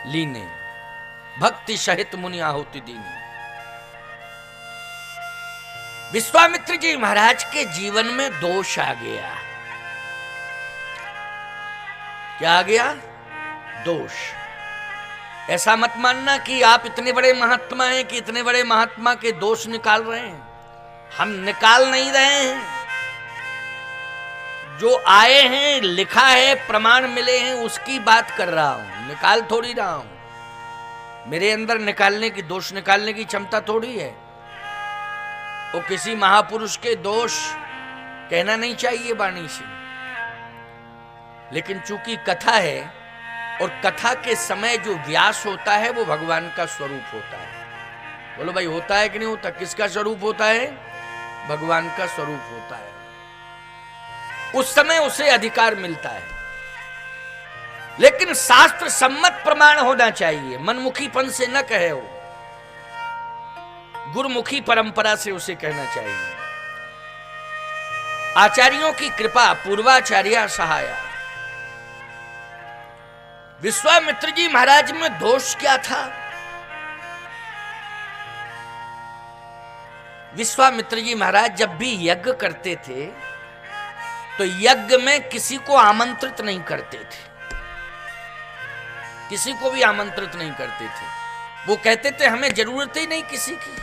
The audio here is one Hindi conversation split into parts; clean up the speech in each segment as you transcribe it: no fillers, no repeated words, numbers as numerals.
लीने, भक्ति सहित मुनि आहुति दीने। विश्वामित्र जी महाराज के जीवन में दोष आ गया। क्या आ गया? दोष। ऐसा मत मानना कि आप इतने बड़े महात्मा हैं कि इतने बड़े महात्मा के दोष निकाल रहे हैं। हम निकाल नहीं रहे हैं, जो आए हैं, लिखा है, प्रमाण मिले हैं, उसकी बात कर रहा हूं, निकाल थोड़ी रहा हूं। मेरे अंदर निकालने की, दोष निकालने की क्षमता थोड़ी है। वो किसी महापुरुष के दोष कहना नहीं चाहिए वाणी से, लेकिन चूंकि कथा है और कथा के समय जो व्यास होता है वो भगवान का स्वरूप होता है। बोलो भाई, होता है कि नहीं होता? किसका स्वरूप होता है? भगवान का स्वरूप होता है। उस समय उसे अधिकार मिलता है, लेकिन शास्त्र सम्मत प्रमाण होना चाहिए। मनमुखीपन से न कहे, वो गुरुमुखी परंपरा से उसे कहना चाहिए। आचार्यों की कृपा, पूर्वाचार्य सहाया। विश्वामित्र जी महाराज में दोष क्या था? विश्वामित्र जी महाराज जब भी यज्ञ करते थे तो यज्ञ में किसी को आमंत्रित नहीं करते थे, किसी को भी आमंत्रित नहीं करते थे। वो कहते थे हमें जरूरत ही नहीं किसी की,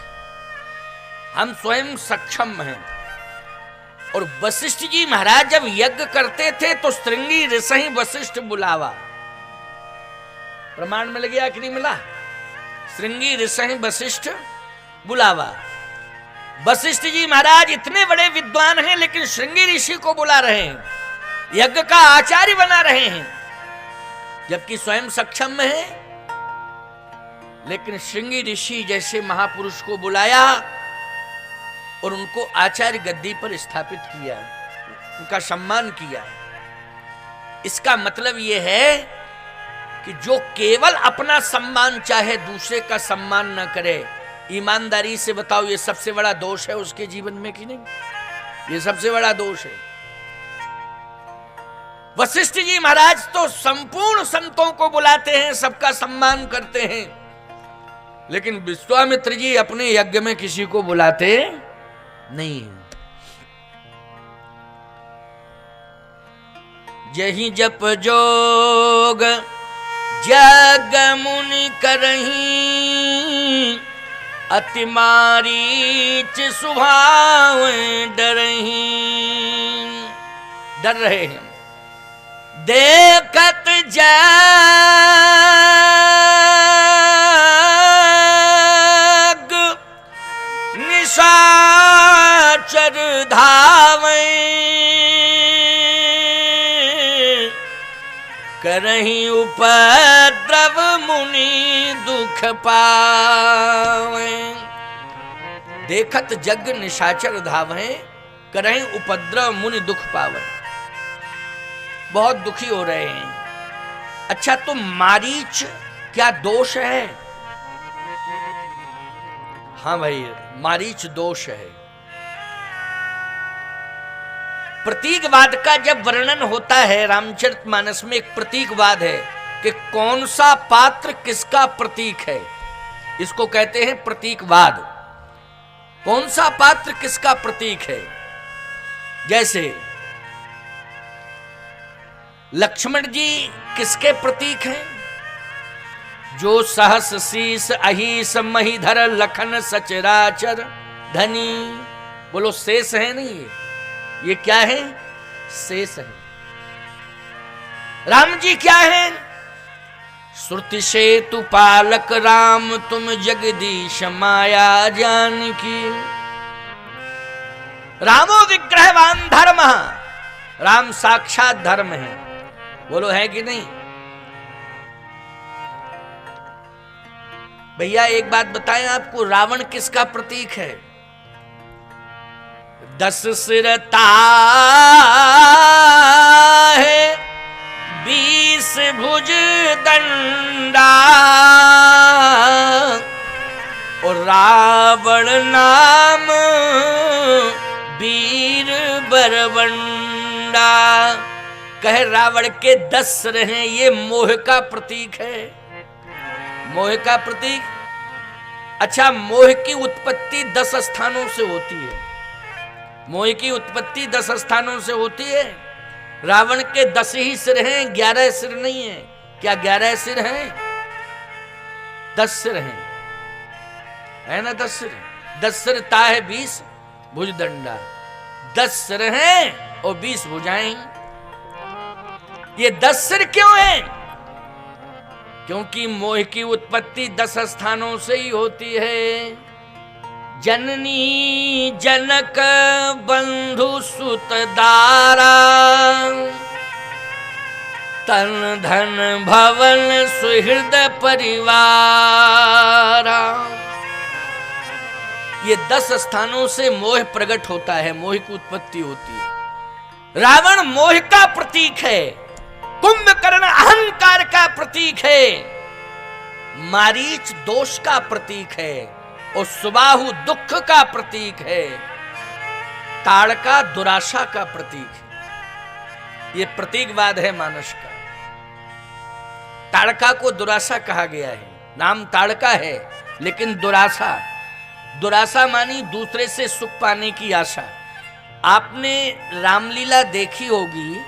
हम स्वयं सक्षम हैं। और वशिष्ठ जी महाराज जब यज्ञ करते थे तो श्रृंगी ऋषि वशिष्ठ बुलावा। प्रमाण मिल गया कि नहीं मिला? श्रृंगी ऋषि वशिष्ठ बुलावा। वशिष्ठ जी महाराज इतने बड़े विद्वान हैं, लेकिन श्रृंगी ऋषि को बुला रहे हैं, यज्ञ का आचार्य बना रहे हैं, जबकि स्वयं सक्षम है। लेकिन श्रृंगी ऋषि जैसे महापुरुष को बुलाया और उनको आचार्य गद्दी पर स्थापित किया, उनका सम्मान किया। इसका मतलब यह है कि जो केवल अपना सम्मान चाहे, दूसरे का सम्मान न करे, ईमानदारी से बताओ ये सबसे बड़ा दोष है उसके जीवन में कि नहीं? ये सबसे बड़ा दोष है। वशिष्ठ जी महाराज तो संपूर्ण संतों को बुलाते हैं, सबका सम्मान करते हैं, लेकिन विश्वामित्र जी अपने यज्ञ में किसी को बुलाते नहीं है। जहि जप जोग जग मुनि करहीं, अति मारीच सुभाव डरहीं। डर रहे हैं। देखत जग निशाचर धावें, करहीं उपद्रव मुनि दुख पावें। देखत जग निशाचर धावें, करहीं उपद्रव मुनि दुख पावें। बहुत दुखी हो रहे हैं। अच्छा, तो मारीच क्या दोष है? हाँ भाई, मारीच दोष है। प्रतीकवाद का जब वर्णन होता है, रामचरितमानस में एक प्रतीकवाद है कि कौन सा पात्र किसका प्रतीक है, इसको कहते हैं प्रतीकवाद। कौन सा पात्र किसका प्रतीक है? जैसे लक्ष्मण जी किसके प्रतीक हैं? जो सहस शीस अहिस महीधर लखन सचराचर धनी। बोलो, शेष है नहीं ये क्या है? शेष है। राम जी क्या है? श्रुति सेतु पालक राम, तुम जगदीश माया जानकी। रामो विग्रहवान धर्म, राम साक्षात धर्म है। बोलो, है कि नहीं? भैया एक बात बताएं आपको, रावण किसका प्रतीक है? 10 सिर है, 20 भुज दंडा, और रावण नाम वीर बरबंडा। कहे रावण के 10 सिर हैं, ये मोह का प्रतीक है। मोह का प्रतीक। अच्छा, मोह की उत्पत्ति 10 स्थानों से होती है। मोह की उत्पत्ति 10 स्थानों से होती है। रावण के 10 ही सिर हैं, 11 सिर नहीं है। क्या 11 सिर हैं? 10 सिर हैं, है ना? 10 सिर। 10 सिर ता है 20 भुजदंडा। 10 सिर हैं और 20 भुजाएं। ये 10 सिर क्यों हैं? क्योंकि मोह की उत्पत्ति 10 स्थानों से ही होती है। जननी जनक बंधु सुत दारा, तन धन भवन सुहृद परिवारा। ये 10 स्थानों से मोह प्रकट होता है, मोह की उत्पत्ति होती है। रावण मोह का प्रतीक है, कुंभकर्ण अहंकार का प्रतीक है, मारीच दोष का प्रतीक है और सुबाहु दुख का प्रतीक है, ताड़का दुराशा का प्रतीक है। यह प्रतीकवाद है मानस का। ताड़का को दुराशा कहा गया है। नाम ताड़का है लेकिन दुराशा, दुराशा मानी दूसरे से सुख पाने की आशा। आपने रामलीला देखी होगी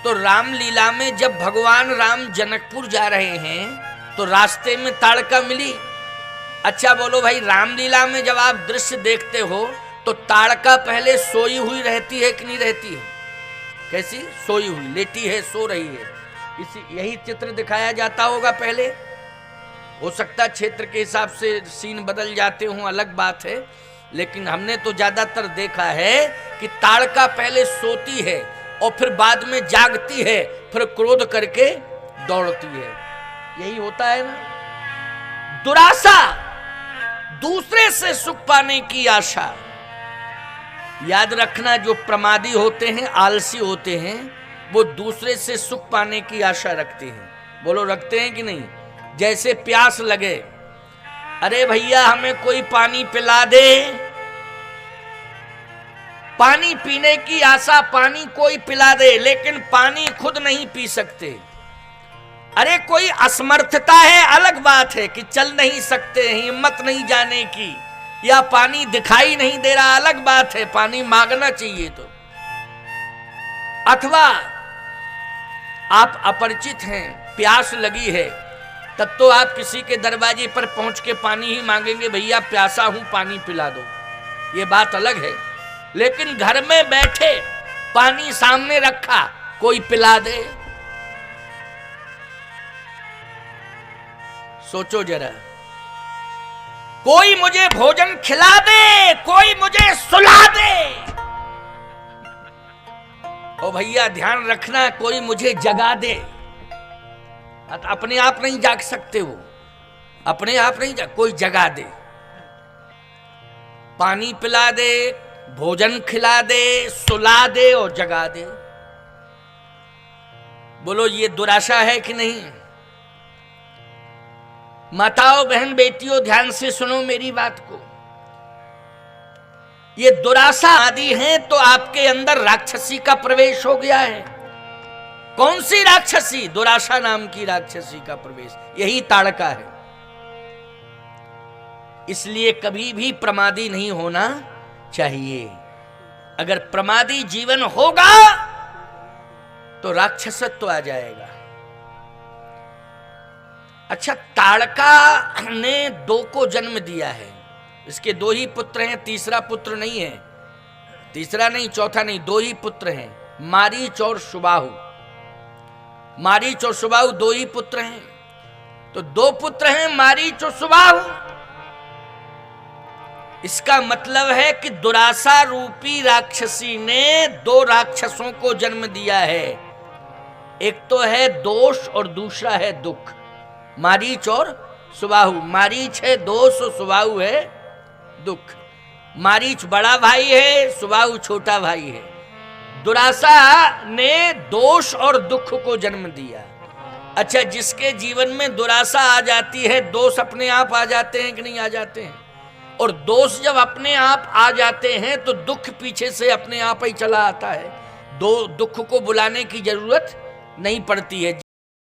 तो रामलीला में जब भगवान राम जनकपुर जा रहे हैं तो रास्ते में ताड़का मिली। अच्छा बोलो भाई, रामलीला में जब आप दृश्य देखते हो तो ताड़का पहले सोई हुई रहती है कि नहीं रहती है? कैसी? सोई हुई, लेटी है, सो रही है। यही चित्र दिखाया जाता होगा पहले। हो सकता क्षेत्र के हिसाब से सीन बदल जाते हों, अलग बात है, लेकिन हमने तो ज्यादातर देखा है कि ताड़का पहले सोती है और फिर बाद में जागती है, फिर क्रोध करके दौड़ती है। यही होता है ना। दुराशा, दूसरे से सुख पाने की आशा। याद रखना, जो प्रमादी होते हैं, आलसी होते हैं, वो दूसरे से सुख पाने की आशा रखते हैं। बोलो, रखते हैं कि नहीं? जैसे प्यास लगे, अरे भैया हमें कोई पानी पिला दे, पानी पीने की आशा, पानी कोई पिला दे, लेकिन पानी खुद नहीं पी सकते। अरे कोई असमर्थता है, अलग बात है कि चल नहीं सकते, हिम्मत नहीं जाने की, या पानी दिखाई नहीं दे रहा, अलग बात है, पानी मांगना चाहिए तो। अथवा आप अपरिचित हैं, प्यास लगी है, तब तो आप किसी के दरवाजे पर पहुंच के पानी ही मांगेंगे, भैया प्यासा हूं पानी पिला दो, ये बात अलग है। लेकिन घर में बैठे पानी सामने रखा, कोई पिला दे, सोचो जरा। कोई मुझे भोजन खिला दे, कोई मुझे सुला दे। ओ भैया ध्यान रखना, कोई मुझे जगा दे। अपने आप नहीं जाग सकते हो, अपने आप नहीं जाग, कोई जगा दे, पानी पिला दे, भोजन खिला दे, सुला दे और जगा दे। बोलो, ये दुराशा है कि नहीं? माताओं, बहन, बेटियों, ध्यान से सुनो मेरी बात को। ये दुराशा आदि है तो आपके अंदर राक्षसी का प्रवेश हो गया है। कौन सी राक्षसी? दुराशा नाम की राक्षसी का प्रवेश, यही ताड़का है। इसलिए कभी भी प्रमादी नहीं होना चाहिए। अगर प्रमादी जीवन होगा तो राक्षसत्व आ जाएगा। अच्छा, ताड़का ने 2 को जन्म दिया है, इसके 2 ही पुत्र हैं, तीसरा पुत्र नहीं है, तीसरा नहीं, चौथा नहीं, 2 ही पुत्र हैं, मारीच और सुबाहु। मारीच और सुबाहु 2 ही पुत्र हैं, तो 2 पुत्र हैं मारीच और सुबाहु। इसका मतलब है कि दुराशा रूपी राक्षसी ने 2 राक्षसों को जन्म दिया है। एक तो है दोष और दूसरा है दुख। मारीच और सुबाहु, मारीच है दोष और सुबाहु है दुख। मारीच बड़ा भाई है, सुबाहु छोटा भाई है। दुराशा ने दोष और दुख को जन्म दिया। अच्छा, जिसके जीवन में दुराशा आ जाती है, दोष अपने आप आ जाते हैं कि नहीं आ जाते हैं? और दोष जब अपने आप आ जाते हैं तो दुख पीछे से अपने आप ही चला आता है। दुख को बुलाने की जरूरत नहीं पड़ती है।